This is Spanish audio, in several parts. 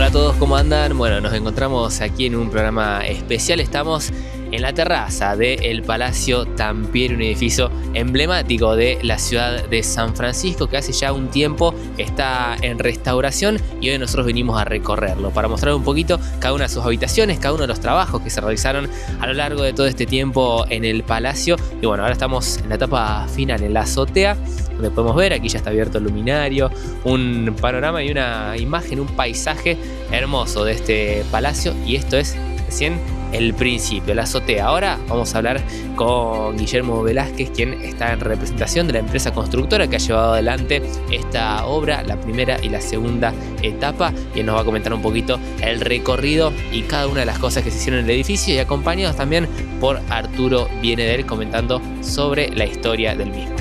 Hola a todos, ¿cómo andan? Bueno, nos encontramos aquí en un programa especial. Estamos en la terraza del Palacio Tampieri, un edificio emblemático de la ciudad de San Francisco que hace ya un tiempo está en restauración y hoy nosotros venimos a recorrerlo para mostrar un poquito cada una de sus habitaciones, cada uno de los trabajos que se realizaron a lo largo de todo este tiempo en el Palacio. Y bueno, ahora estamos en la etapa final, en la azotea, donde podemos ver, aquí ya está abierto el luminario, un panorama y una imagen, un paisaje hermoso de este palacio, y esto es recién el principio, la azotea. Ahora vamos a hablar con Guillermo Velázquez, quien está en representación de la empresa constructora que ha llevado adelante esta obra, la primera y la segunda etapa, y nos va a comentar un poquito el recorrido y cada una de las cosas que se hicieron en el edificio, y acompañados también por Arturo Bieneder comentando sobre la historia del mismo.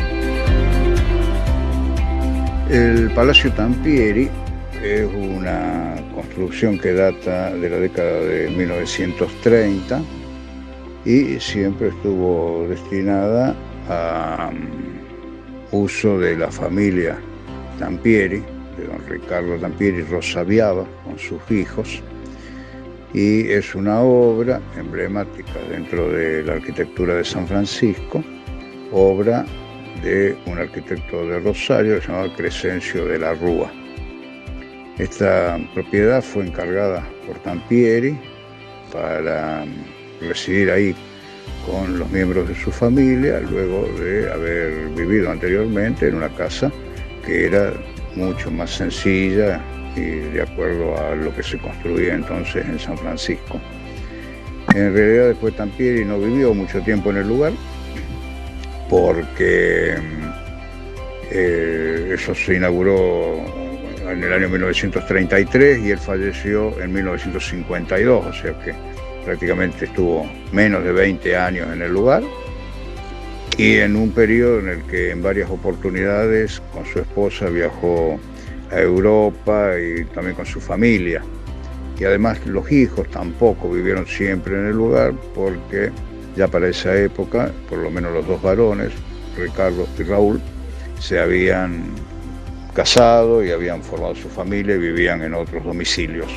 El Palacio Tampieri es una construcción que data de la década de 1930 y siempre estuvo destinada a uso de la familia Tampieri, de don Ricardo Tampieri Rosaviava, con sus hijos, y es una obra emblemática dentro de la arquitectura de San Francisco, obra de un arquitecto de Rosario que se llamaba Crescencio de la Rúa. Esta propiedad fue encargada por Tampieri para residir ahí con los miembros de su familia, luego de haber vivido anteriormente en una casa que era mucho más sencilla y de acuerdo a lo que se construía entonces en San Francisco. En realidad después Tampieri no vivió mucho tiempo en el lugar, porque eso se inauguró en el año 1933 y él falleció en 1952, o sea que prácticamente estuvo menos de 20 años en el lugar, y en un periodo en el que en varias oportunidades con su esposa viajó a Europa y también con su familia, y además los hijos tampoco vivieron siempre en el lugar, porque ya para esa época, por lo menos los dos varones, Ricardo y Raúl, se habían casado y habían formado su familia y vivían en otros domicilios.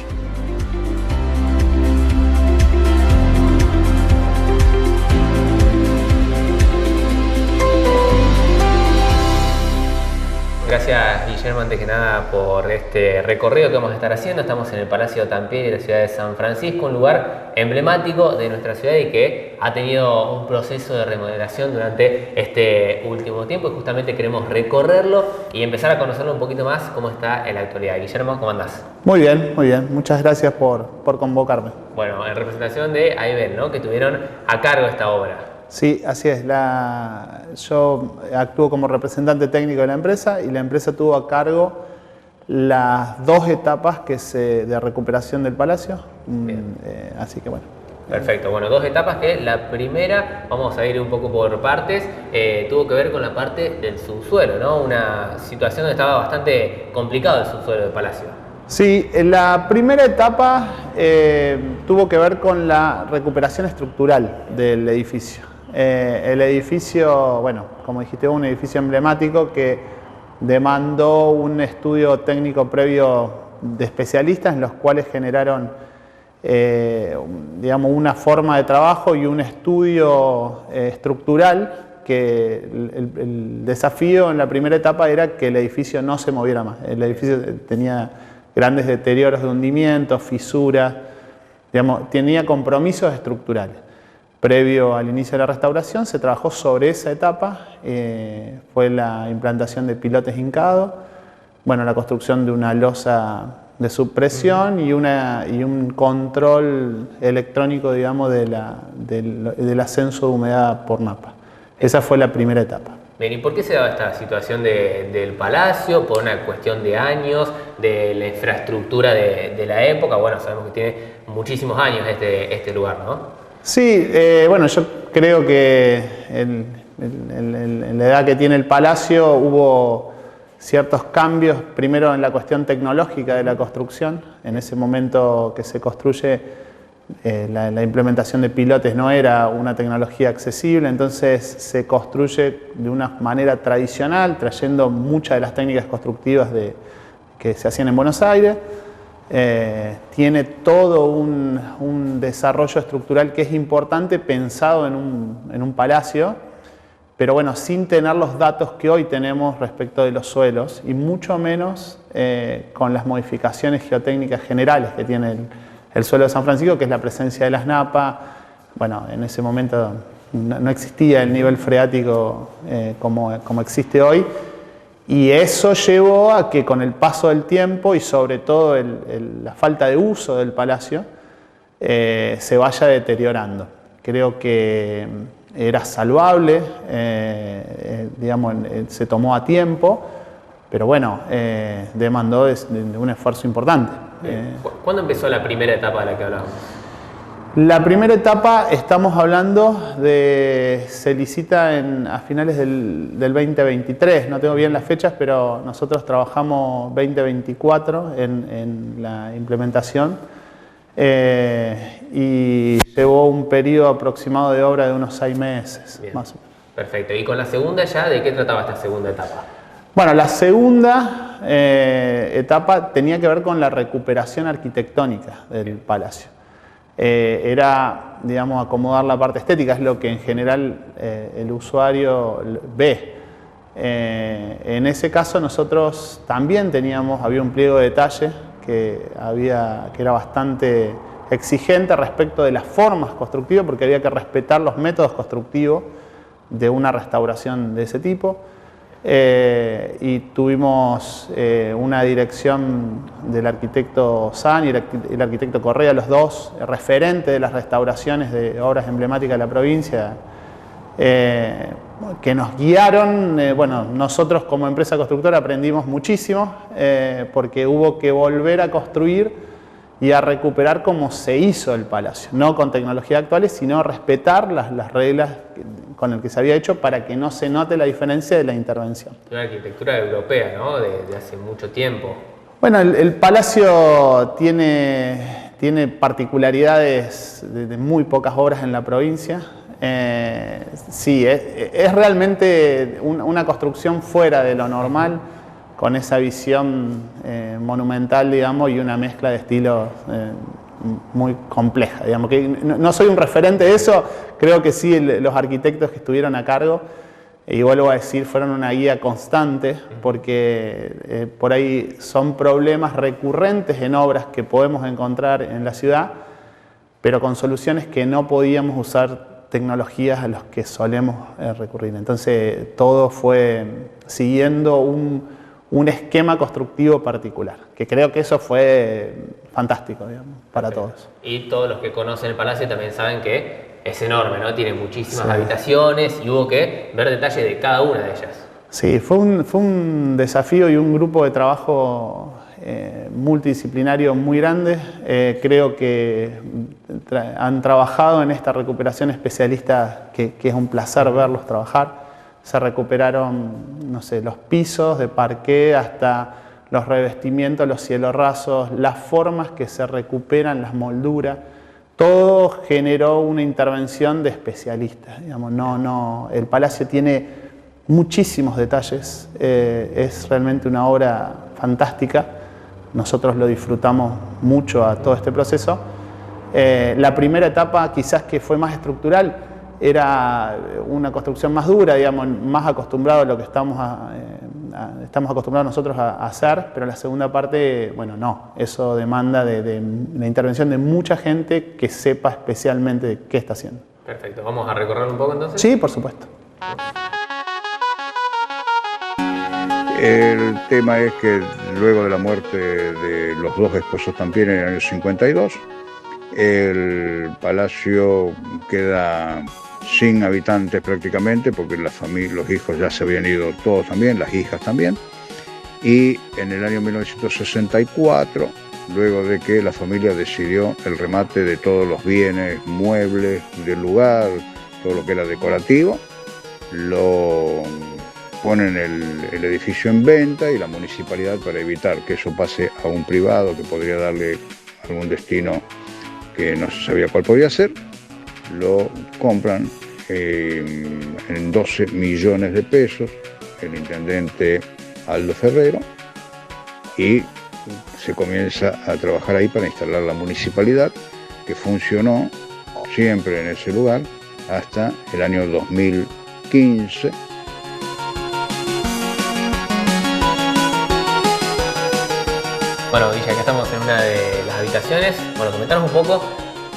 Gracias, Guillermo, antes que nada por este recorrido que vamos a estar haciendo. Estamos en el Palacio Tampieri de la ciudad de San Francisco, un lugar emblemático de nuestra ciudad y que ha tenido un proceso de remodelación durante este último tiempo, y justamente queremos recorrerlo y empezar a conocerlo un poquito más cómo está en la actualidad. Guillermo, ¿cómo andás? Muy bien, muy bien. Muchas gracias por convocarme. Bueno, en representación de AIBEN, ¿no?, que tuvieron a cargo esta obra. Sí, así es. Yo actúo como representante técnico de la empresa, y la empresa tuvo a cargo las dos etapas de recuperación del palacio. Así que bueno. Perfecto. Bueno, dos etapas que la primera, vamos a ir un poco por partes, tuvo que ver con la parte del subsuelo, ¿no? Una situación donde estaba bastante complicado el subsuelo del palacio. Sí, la primera etapa tuvo que ver con la recuperación estructural del edificio. El edificio, bueno, como dijiste, un edificio emblemático que demandó un estudio técnico previo de especialistas, en los cuales generaron, digamos, una forma de trabajo y un estudio estructural, que el desafío en la primera etapa era que el edificio no se moviera más. El edificio tenía grandes deterioros de hundimientos, fisuras, digamos, tenía compromisos estructurales. Previo al inicio de la restauración se trabajó sobre esa etapa, fue la implantación de pilotes hincados, bueno, la construcción de una losa de subpresión y un control electrónico, digamos, del ascenso de humedad por napa. Esa fue la primera etapa. Bien, ¿y por qué se daba esta situación del palacio? ¿Por una cuestión de años, de la infraestructura de la época? Bueno, sabemos que tiene muchísimos años este lugar, ¿no? Sí, bueno, yo creo que en la edad que tiene el palacio hubo ciertos cambios, primero en la cuestión tecnológica de la construcción. En ese momento que se construye, la implementación de pilotes no era una tecnología accesible, entonces se construye de una manera tradicional, trayendo muchas de las técnicas constructivas que se hacían en Buenos Aires. tiene todo un desarrollo estructural que es importante pensado en un palacio, pero bueno, sin tener los datos que hoy tenemos respecto de los suelos y mucho menos con las modificaciones geotécnicas generales que tiene el suelo de San Francisco, que es la presencia de las napas. Bueno, en ese momento no existía el nivel freático como existe hoy. Y eso llevó a que con el paso del tiempo y sobre todo la falta de uso del palacio se vaya deteriorando. Creo que era salvable, digamos, se tomó a tiempo, pero bueno, demandó de un esfuerzo importante. ¿Cuándo empezó la primera etapa de la que hablábamos? La primera etapa, estamos hablando se licita a finales del 2023, no tengo bien las fechas, pero nosotros trabajamos 2024 en la implementación y llevó un periodo aproximado de obra de unos 6 meses, bien, más o menos. Perfecto. ¿Y con la segunda ya, de qué trataba esta segunda etapa? Bueno, la segunda etapa tenía que ver con la recuperación arquitectónica del palacio. Era, digamos, acomodar la parte estética, es lo que en general el usuario ve. En ese caso nosotros también había un pliego de detalle que era bastante exigente respecto de las formas constructivas, porque había que respetar los métodos constructivos de una restauración de ese tipo. Y tuvimos una dirección del arquitecto San y el arquitecto Correa, los dos referentes de las restauraciones de obras emblemáticas de la provincia, que nos guiaron. Bueno, nosotros como empresa constructora aprendimos muchísimo porque hubo que volver a construir y a recuperar como se hizo el palacio, no con tecnologías actuales, sino respetar las reglas con las que se había hecho para que no se note la diferencia de la intervención. Una arquitectura europea, ¿no? De hace mucho tiempo. Bueno, el palacio tiene particularidades de muy pocas obras en la provincia. Sí, es realmente una construcción fuera de lo normal, con esa visión monumental, digamos, y una mezcla de estilos muy compleja, digamos. Que no soy un referente de eso, creo que sí los arquitectos que estuvieron a cargo, y vuelvo a decir, fueron una guía constante, porque por ahí son problemas recurrentes en obras que podemos encontrar en la ciudad, pero con soluciones que no podíamos usar tecnologías a las que solemos recurrir. Entonces todo fue siguiendo un esquema constructivo particular, que creo que eso fue fantástico, digamos, para todos. Y todos los que conocen el palacio también saben que es enorme, ¿no? Tiene muchísimas habitaciones y hubo que ver detalle de cada una de ellas. Sí, fue un desafío y un grupo de trabajo multidisciplinario muy grande. Creo que han trabajado en esta recuperación especialistas que es un placer verlos trabajar. Se recuperaron, no sé, los pisos de parqué hasta los revestimientos, los cielos rasos, las formas que se recuperan, las molduras. Todo generó una intervención de especialistas. Digamos, el palacio tiene muchísimos detalles. Es realmente una obra fantástica. Nosotros lo disfrutamos mucho a todo este proceso. La primera etapa, quizás que fue más estructural, era una construcción más dura, digamos, más acostumbrado a lo que estamos acostumbrados nosotros a hacer, pero la segunda parte, bueno, no. Eso demanda de la intervención de mucha gente que sepa especialmente qué está haciendo. Perfecto. ¿Vamos a recorrer un poco entonces? Sí, por supuesto. El tema es que luego de la muerte de los dos esposos Tampieri en el año 52, el palacio queda sin habitantes prácticamente, porque la familia, los hijos ya se habían ido todos también, las hijas también, y en el año 1964, luego de que la familia decidió el remate de todos los bienes, muebles del lugar, todo lo que era decorativo, lo ponen el edificio en venta, y la municipalidad, para evitar que eso pase a un privado que podría darle algún destino que no se sabía cuál podía ser, lo compran en 12 millones de pesos el intendente Aldo Ferrero, y se comienza a trabajar ahí para instalar la municipalidad, que funcionó siempre en ese lugar hasta el año 2015. Bueno, Villa, acá estamos en una de las habitaciones. Bueno, comentanos un poco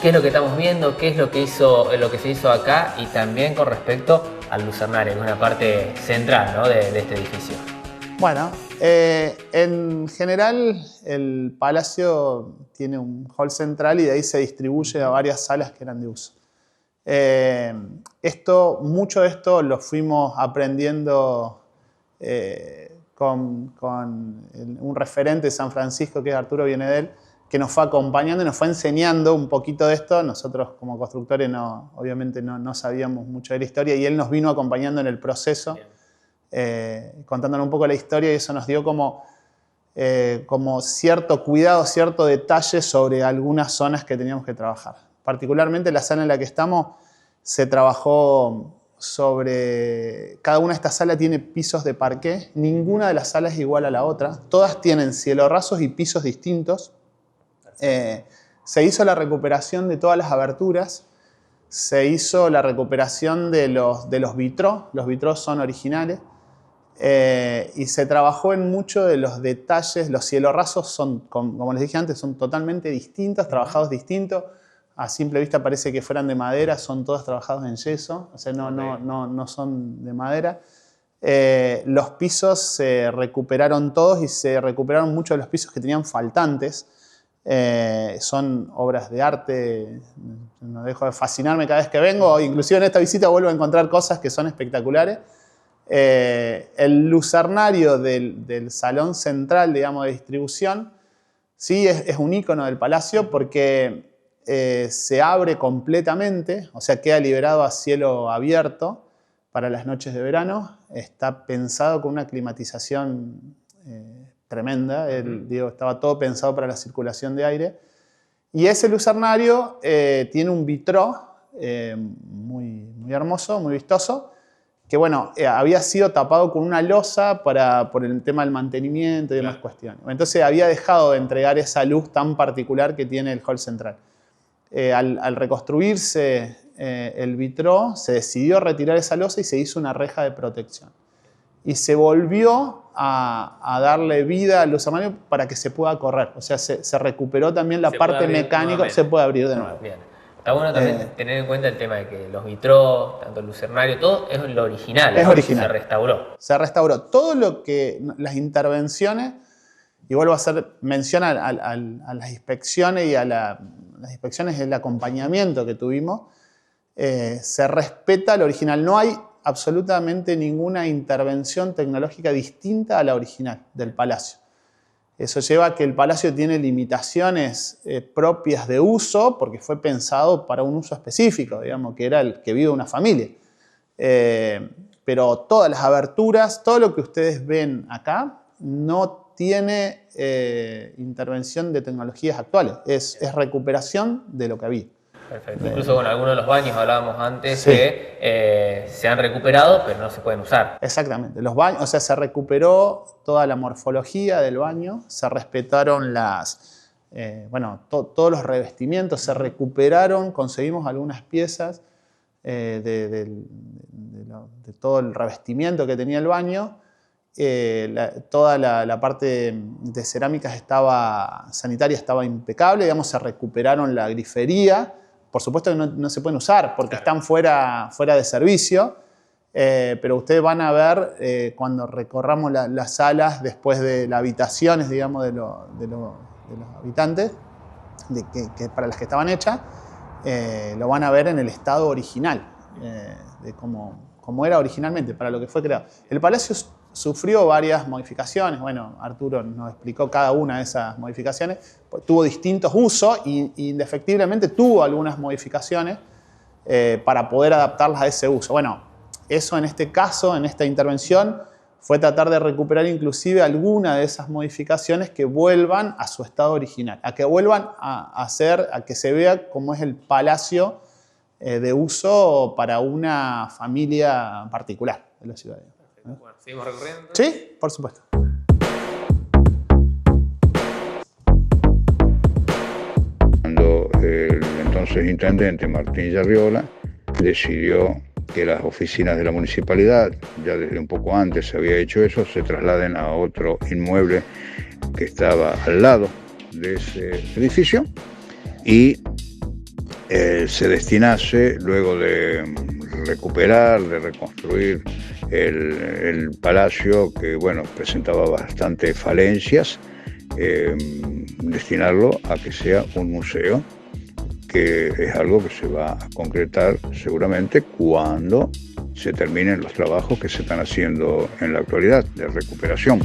qué es lo que estamos viendo, qué es lo que se hizo acá y también con respecto al lucernario, que es una parte central, ¿no?, de este edificio. Bueno, en general el palacio tiene un hall central y de ahí se distribuye a varias salas que eran de uso. Mucho de esto lo fuimos aprendiendo con un referente de San Francisco, que es Arturo Bienedel, que nos fue acompañando y nos fue enseñando un poquito de esto. Nosotros como constructores obviamente no sabíamos mucho de la historia y él nos vino acompañando en el proceso, contándonos un poco la historia, y eso nos dio como cierto cuidado, cierto detalle sobre algunas zonas que teníamos que trabajar. Particularmente la sala en la que estamos se trabajó sobre... Cada una de estas salas tiene pisos de parqué. Ninguna de las salas es igual a la otra. Todas tienen cielos rasos y pisos distintos. Se hizo la recuperación de todas las aberturas. Se hizo la recuperación de los vitrós. Los vitrós son originales. Y se trabajó en mucho de los detalles. Los cielos rasos son, como les dije antes, son totalmente distintos, trabajados distintos. A simple vista parece que fueran de madera, son todos trabajados en yeso, o sea, no son de madera. Los pisos se recuperaron todos y se recuperaron muchos de los pisos que tenían faltantes. Son obras de arte, no dejo de fascinarme cada vez que vengo, inclusive en esta visita vuelvo a encontrar cosas que son espectaculares. El lucernario del salón central, digamos, de distribución, sí es un ícono del palacio porque se abre completamente, o sea, queda liberado a cielo abierto para las noches de verano. Está pensado con una climatización tremenda. Estaba todo pensado para la circulación de aire. Y ese lucernario tiene un vitró muy hermoso, muy vistoso, que bueno, había sido tapado con una losa por el tema del mantenimiento y demás cuestiones. Entonces había dejado de entregar esa luz tan particular que tiene el hall central. Al reconstruirse el vitró, se decidió retirar esa losa y se hizo una reja de protección. Y se volvió a darle vida al lucernario para que se pueda correr. O sea, se recuperó también la parte mecánica, se puede abrir de nuevo. Bien. Está bueno también tener en cuenta el tema de que los vitrós, tanto el lucernario, todo es lo original. Es original. Se restauró. Se restauró. Todo lo que... Las intervenciones, y vuelvo a hacer mención a las inspecciones y a las inspecciones del acompañamiento que tuvimos, se respeta lo original. No hay absolutamente ninguna intervención tecnológica distinta a la original del palacio. Eso lleva a que el palacio tiene limitaciones propias de uso, porque fue pensado para un uso específico, digamos, que era el que vive una familia. Pero todas las aberturas, todo lo que ustedes ven acá, no tiene intervención de tecnologías actuales. Es recuperación de lo que había. Perfecto. Incluso con algunos de los baños hablábamos antes que se han recuperado, pero no se pueden usar. Exactamente. Los baños, o sea, se recuperó toda la morfología del baño, se respetaron todos los revestimientos, se recuperaron, conseguimos algunas piezas de todo el revestimiento que tenía el baño. Toda la parte de cerámicas sanitaria estaba impecable, digamos, se recuperaron la grifería. Por supuesto que no se pueden usar porque están fuera de servicio, pero ustedes van a ver cuando recorramos las salas después de las habitaciones, digamos, de los habitantes, que para las que estaban hechas, lo van a ver en el estado original, de cómo era originalmente, para lo que fue creado. El palacio sufrió varias modificaciones. Bueno, Arturo nos explicó cada una de esas modificaciones. Tuvo distintos usos y indefectiblemente tuvo algunas modificaciones para poder adaptarlas a ese uso. Bueno, eso en este caso, en esta intervención, fue tratar de recuperar inclusive alguna de esas modificaciones que vuelvan a su estado original, a que vuelvan a que se vea cómo es el palacio de uso para una familia particular de la ciudad. Bueno, ¿seguimos recorriendo? Sí, por supuesto. entonces intendente Martín Yarriola decidió que las oficinas de la municipalidad, ya desde un poco antes se había hecho eso, se trasladen a otro inmueble que estaba al lado de ese edificio y se destinase, luego de recuperar, de reconstruir el palacio, que bueno, presentaba bastantes falencias, destinarlo a que sea un museo, que es algo que se va a concretar seguramente cuando se terminen los trabajos que se están haciendo en la actualidad de recuperación.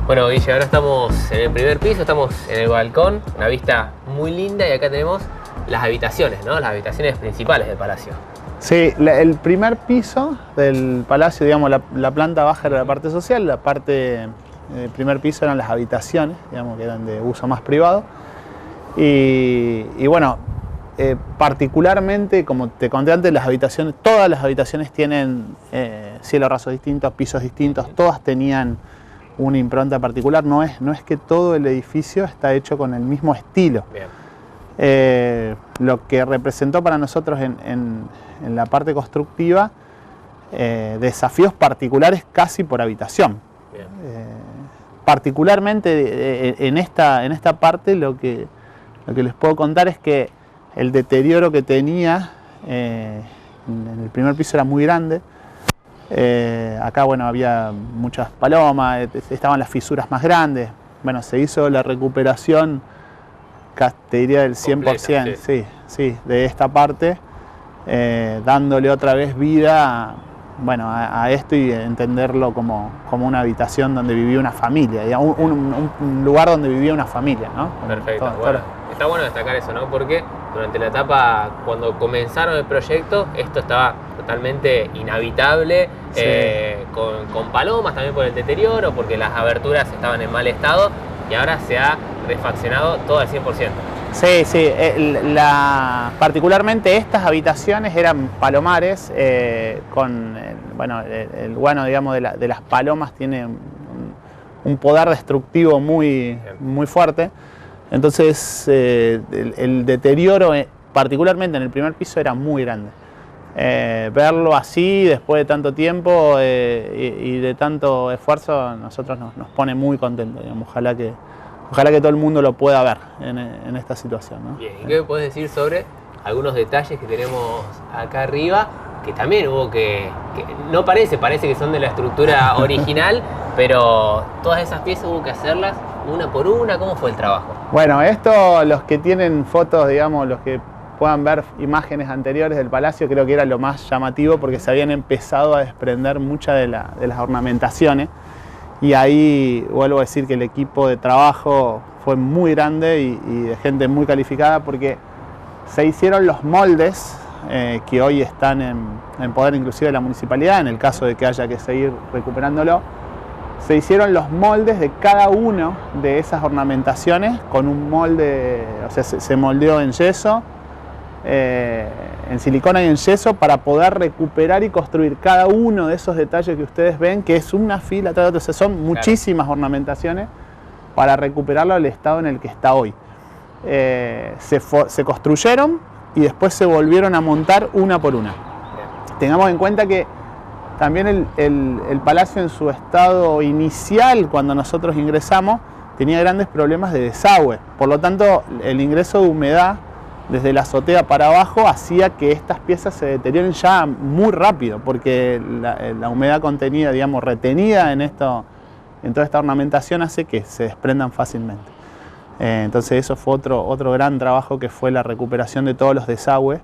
Bueno, Guille, ahora estamos en el primer piso, estamos en el balcón, una vista muy linda, y acá tenemos las habitaciones, ¿no? Las habitaciones principales del palacio. Sí, el primer piso del palacio, digamos, la planta baja era la parte social, la parte, el primer piso eran las habitaciones, digamos, que eran de uso más privado. Y bueno, particularmente, como te conté antes, las habitaciones, todas las habitaciones tienen cielos rasos distintos, pisos distintos, todas tenían una impronta particular. No es que todo el edificio está hecho con el mismo estilo. Lo que representó para nosotros en la parte constructiva, desafíos particulares casi por habitación. Particularmente en esta parte lo que les puedo contar es que el deterioro que tenía en el primer piso era muy grande. Acá, bueno, había muchas palomas, estaban las fisuras más grandes. Bueno, se hizo la recuperación, te diría del 100%, completa, sí, de esta parte, dándole otra vez vida, bueno, a esto, y entenderlo como una habitación donde vivía una familia, digamos, un lugar donde vivía una familia, ¿no? Perfecto. Está bueno destacar eso, ¿no? Porque durante la etapa, cuando comenzaron el proyecto, esto estaba totalmente inhabitable, sí. Con palomas también por el deterioro, porque las aberturas estaban en mal estado, y ahora se ha refaccionado todo al 100%. Sí, particularmente estas habitaciones eran palomares, bueno, el guano, digamos, de las palomas tiene un poder destructivo muy fuerte. Entonces el deterioro, particularmente en el primer piso, era muy grande. Verlo así después de tanto tiempo y de tanto esfuerzo, a nosotros nos pone muy contentos, digamos. Ojalá que todo el mundo lo pueda ver en esta situación, ¿no? Bien, ¿y qué me puedes decir sobre algunos detalles que tenemos acá arriba? Que también hubo que no parece que son de la estructura original, pero todas esas piezas hubo que hacerlas una por una. ¿Cómo fue el trabajo? Bueno, esto, los que tienen fotos, digamos, los que puedan ver imágenes anteriores del palacio, creo que era lo más llamativo, porque se habían empezado a desprender muchas de las ornamentaciones, y ahí vuelvo a decir que el equipo de trabajo fue muy grande y de gente muy calificada, porque se hicieron los moldes que hoy están en poder inclusive de la municipalidad, en el caso de que haya que seguir recuperándolo. Se hicieron los moldes de cada uno de esas ornamentaciones con un molde, o sea, se moldeó en yeso, en silicona y en yeso, para poder recuperar y construir cada uno de esos detalles que ustedes ven, que es una fila tras otra. O sea, son muchísimas ornamentaciones para recuperarlo al estado en el que está hoy. Se construyeron y después se volvieron a montar una por una. Tengamos en cuenta que también el palacio, en su estado inicial, cuando nosotros ingresamos, tenía grandes problemas de desagüe. Por lo tanto, el ingreso de humedad desde la azotea para abajo hacía que estas piezas se deterioren ya muy rápido, porque la humedad contenida, digamos, retenida en toda esta ornamentación, hace que se desprendan fácilmente. Entonces eso fue otro gran trabajo, que fue la recuperación de todos los desagües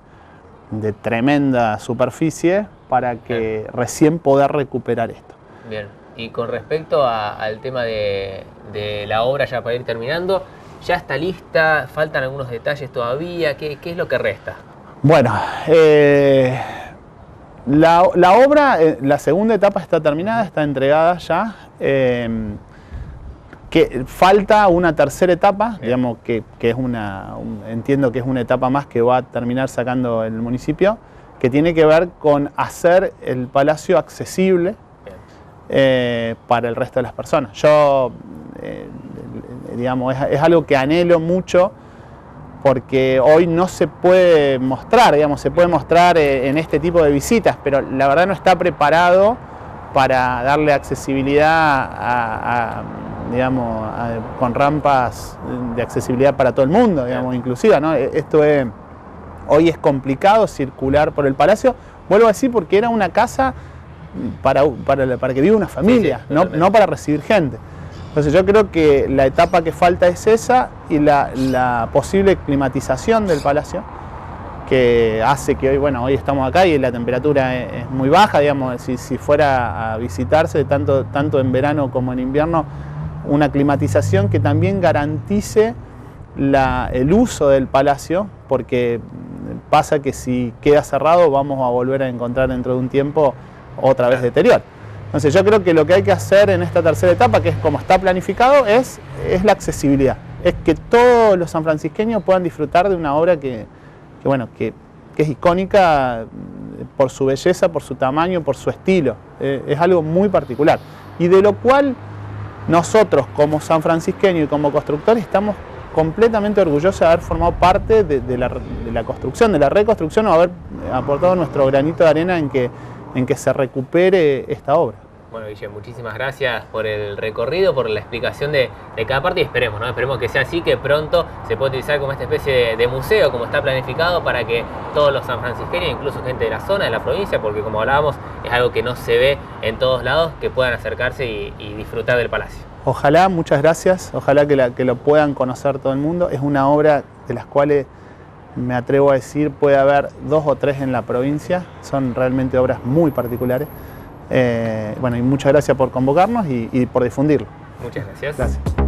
de tremenda superficie, para que recién poder recuperar esto. Bien, y con respecto al tema de la obra, ya para ir terminando, ¿ya está lista? ¿Faltan algunos detalles todavía? ¿Qué es lo que resta? Bueno, la obra, la segunda etapa está terminada, está entregada ya. Que falta una tercera etapa, digamos, que es entiendo que es una etapa más que va a terminar sacando el municipio, que tiene que ver con hacer el palacio accesible para el resto de las personas. Yo, digamos, es algo que anhelo mucho, porque hoy no se puede mostrar, digamos, se puede mostrar en este tipo de visitas, pero la verdad no está preparado para darle accesibilidad digamos, con rampas de accesibilidad para todo el mundo, digamos, inclusiva, ¿no? Hoy es complicado circular por el palacio, vuelvo a decir, porque era una casa para que viva una familia, sí, no para recibir gente. Entonces yo creo que la etapa que falta es esa y la posible climatización del palacio, que hace que hoy estamos acá y la temperatura es muy baja, digamos, si fuera a visitarse tanto en verano como en invierno, una climatización que también garantice el uso del palacio, porque pasa que si queda cerrado vamos a volver a encontrar dentro de un tiempo otra vez deterioro. Entonces yo creo que lo que hay que hacer en esta tercera etapa, que es como está planificado, es la accesibilidad. Es que todos los sanfrancisqueños puedan disfrutar de una obra que es icónica por su belleza, por su tamaño, por su estilo. Es algo muy particular. Y de lo cual nosotros como sanfrancisqueños y como constructores estamos completamente orgullosos de haber formado parte de la construcción, de la reconstrucción, o haber aportado nuestro granito de arena en que se recupere esta obra. Bueno, Guille, muchísimas gracias por el recorrido, por la explicación de cada parte, y esperemos, ¿no? Esperemos que sea así, que pronto se pueda utilizar como esta especie de museo, como está planificado, para que todos los sanfrancisqueños, incluso gente de la zona, de la provincia, porque como hablábamos, es algo que no se ve en todos lados, que puedan acercarse y disfrutar del palacio. Ojalá, muchas gracias, ojalá que lo puedan conocer todo el mundo. Es una obra de las cuales me atrevo a decir puede haber 2 o 3 en la provincia, son realmente obras muy particulares. Y muchas gracias por convocarnos y por difundirlo. Muchas gracias. Gracias.